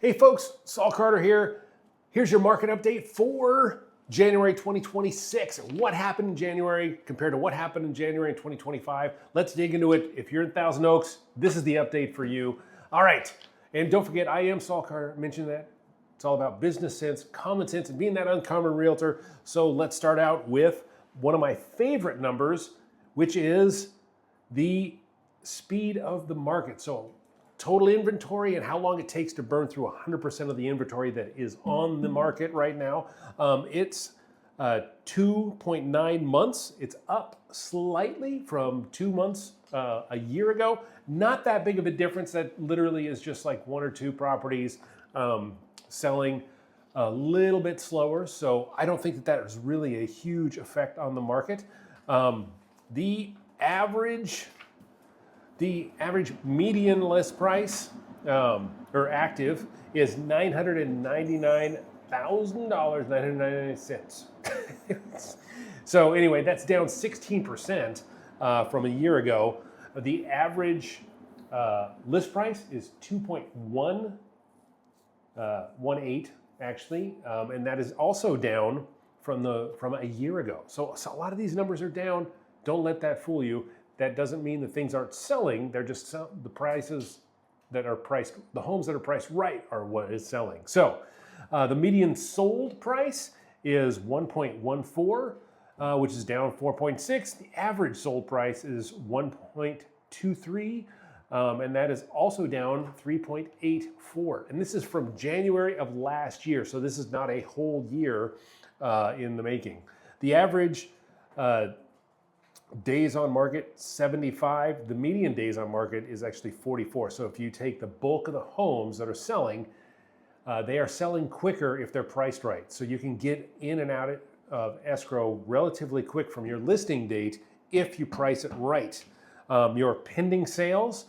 Hey folks, Saul Carter here. Here's your market update for January 2026. What happened in January compared to what happened in January in 2025? Let's dig into it. If you're in Thousand Oaks, this is the update for you. All right, and don't forget, I am Saul Carter. Mention that. It's all about business sense, common sense, and being that uncommon realtor. So let's start out with one of my favorite numbers, which is the speed of the market. So total inventory and how long it takes to burn through 100% of the inventory that is on the market right now. It's 2.9 months. It's up slightly from 2 months a year ago. Not that big of a difference. That literally is just like one or two properties selling a little bit slower. So I don't think that that is really a huge effect on the market. The average median list price or active is $999,000, 999 cents. So anyway, that's down 16% from a year ago. The average list price is 2.118 actually, and that is also down from a year ago. So a lot of these numbers are down. Don't let that fool you. That doesn't mean that things aren't selling. They're just the prices that are priced, the homes that are priced right are what is selling. So the median sold price is 1.14, which is down 4.6. The average sold price is 1.23, and that is also down 3.84. And this is from January of last year. So this is not a whole year in the making. The average days on market, 75. The median days on market is actually 44. So if you take the bulk of the homes that are selling, they are selling quicker if they're priced right. So you can get in and out of escrow relatively quick from your listing date if you price it right. Your pending sales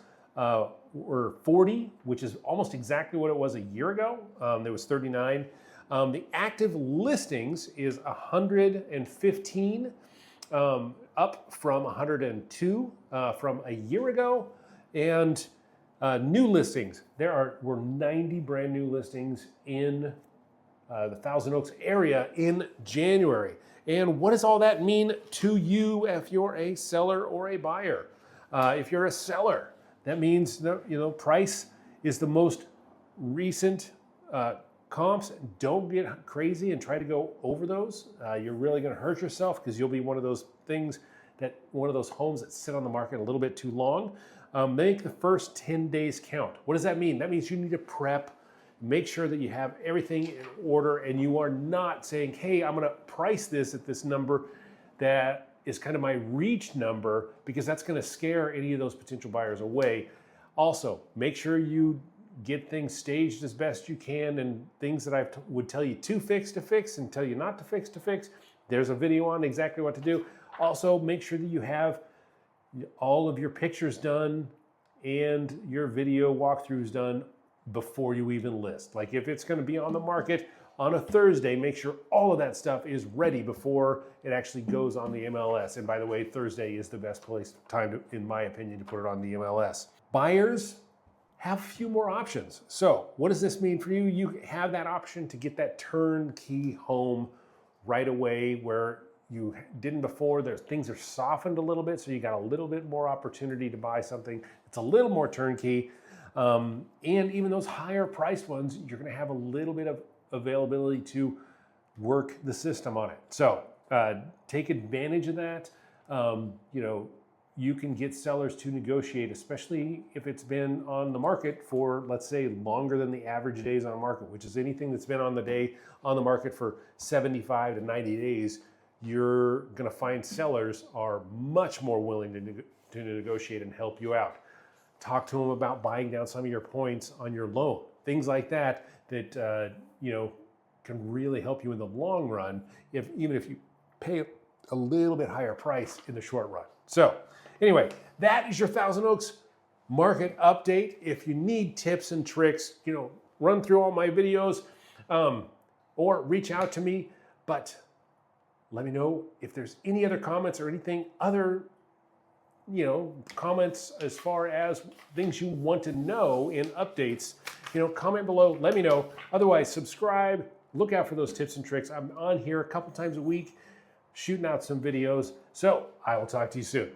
were 40, which is almost exactly what it was a year ago. There was 39. The active listings is 115. Up from 102 from a year ago, and new listings. Were 90 brand new listings in the Thousand Oaks area in January. And what does all that mean to you if you're a seller or a buyer? If you're a seller, that means price is the most recent comps. Don't get crazy and try to go over those. You're really going to hurt yourself because you'll be one of those homes that sit on the market a little bit too long. Make the first 10 days count. What does that mean? That means you need to prep, make sure that you have everything in order, and you are not saying, hey, I'm going to price this at this number that is kind of my reach number, because that's going to scare any of those potential buyers away. Also, make sure you get things staged as best you can, and things that I would tell you to fix and tell you not to fix. There's a video on exactly what to do. Also, make sure that you have all of your pictures done and your video walkthroughs done before you even list. Like if it's going to be on the market on a Thursday, make sure all of that stuff is ready before it actually goes on the MLS. And by the way, Thursday is the best time, in my opinion, to put it on the MLS. Buyers have a few more options. So what does this mean for you? You have that option to get that turnkey home right away where you didn't before. Things are softened a little bit, so you got a little bit more opportunity to buy something. It's a little more turnkey. And even those higher priced ones, you're gonna have a little bit of availability to work the system on it. So take advantage of that. You can get sellers to negotiate, especially if it's been on the market for, let's say, longer than the average days on market, which is anything that's been on the market for 75 to 90 days. You're going to find sellers are much more willing to negotiate and help you out. Talk to them about buying down some of your points on your loan, things like that can really help you in the long run, even if you pay a little bit higher price in the short run. So anyway, that is your Thousand Oaks market update. If you need tips and tricks, run through all my videos or reach out to me. But let me know if there's any other comments or anything other comments as far as things you want to know in updates, comment below, let me know. Otherwise, subscribe, look out for those tips and tricks. I'm on here a couple times a week, shooting out some videos. So I will talk to you soon.